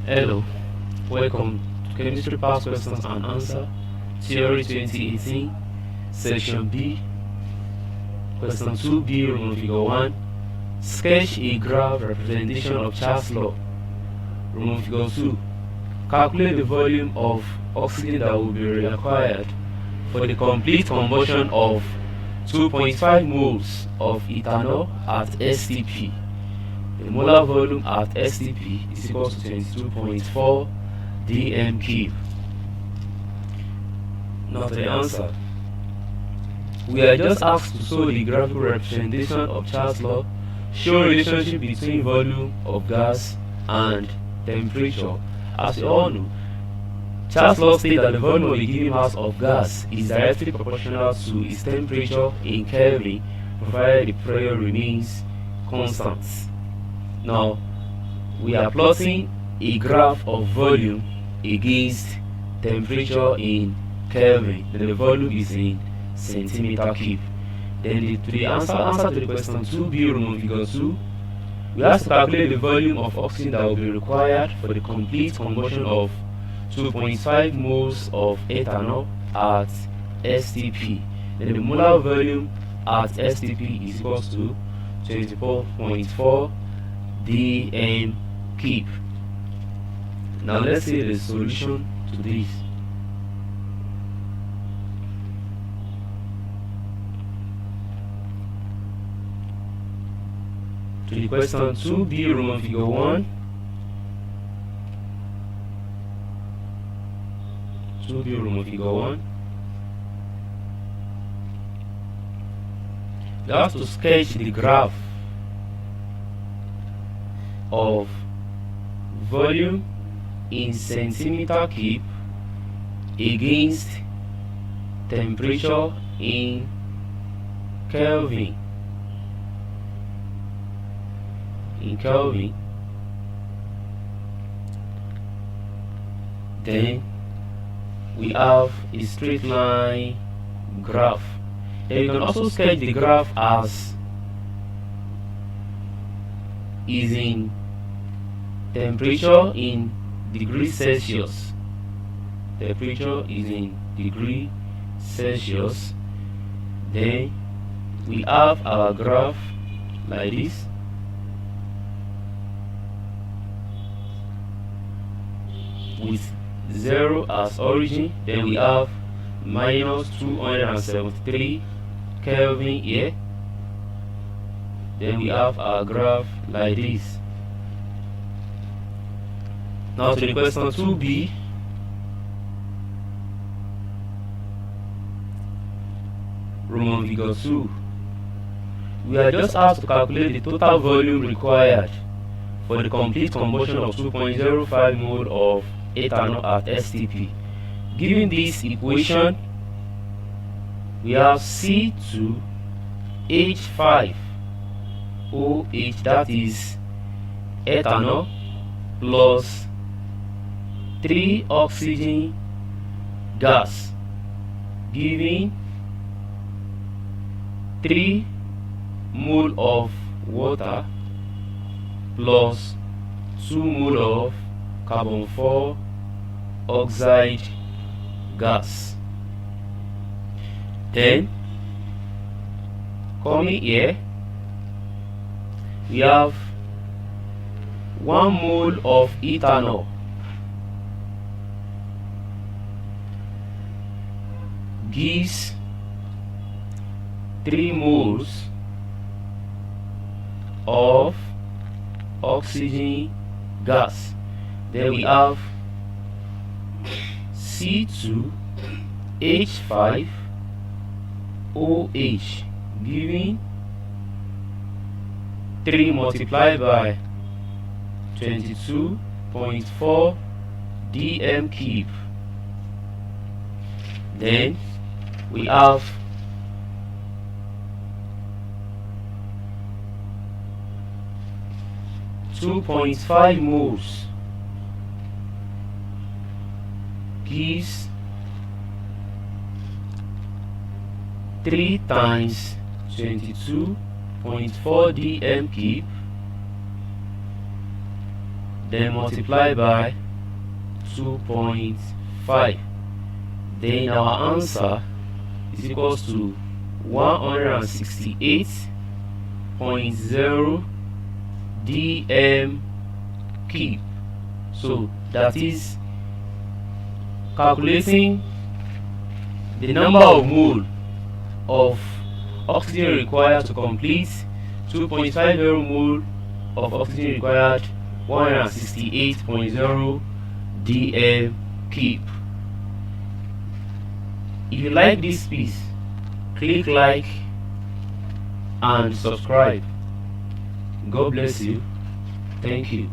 Hello, welcome to Chemistry Past Questions and Answer, Theory 2018, Section B, Question 2B, Roman Figure 1. Sketch a graph representation of Charles law. Roman Figure 2. Calculate the volume of oxygen that will be required for the complete combustion of 2.5 moles of ethanol at STP. The molar volume at STP is equal to 22.4 dm cube. Now to the answer. We are just asked to show the graphical representation of Charles law, show relationship between volume of gas and temperature. As you all know, Charles law states that the volume of a given mass of gas is directly proportional to its temperature in Kelvin, provided the pressure remains constant. Now, we are plotting a graph of volume against temperature in Kelvin. Then the volume is in centimeter cube. Then the answer to the question 2B, Roman Figure 2, we have to calculate the volume of oxygen that will be required for the complete combustion of 2.5 moles of ethanol at STP. Then the molar volume at STP is equal to 24.4 dm cube. Now let's see the solution to this. To the question 2B, Roman Figure 1. 2B, Roman Figure 1. You have to sketch the graph of volume in centimeter cube against temperature in Kelvin. Then we have a straight line graph. And you can also sketch the graph as is in temperature in degrees Celsius. Temperature is in degree Celsius. Then we have our graph like this. With 0 as origin, then we have minus 273 Kelvin here. Then we have our graph like this. Now to the question 2B. Roman Figure 2. We are just asked to calculate the total volume required for the complete combustion of 2.05 mole of ethanol at STP. Given this equation, we have C2H5OH, that is ethanol, plus 3 oxygen gas, giving 3 mole of water plus 2 mole of carbon 4 oxide gas. Then coming here, we have 1 mole of ethanol gives 3 moles of oxygen gas. Then we have C2H5OH giving 3 multiplied by 22.4 dm cube. Then we have 2.5 moles gives 3 times 22.4 dm cube then multiply by 2.5. Then our answer is equals to 168.0 dm cube. So that is calculating the number of mole of oxygen required to complete 2.50 mole of oxygen required 168.0 dm cube. If you like this piece, click like and subscribe. God bless you. Thank you.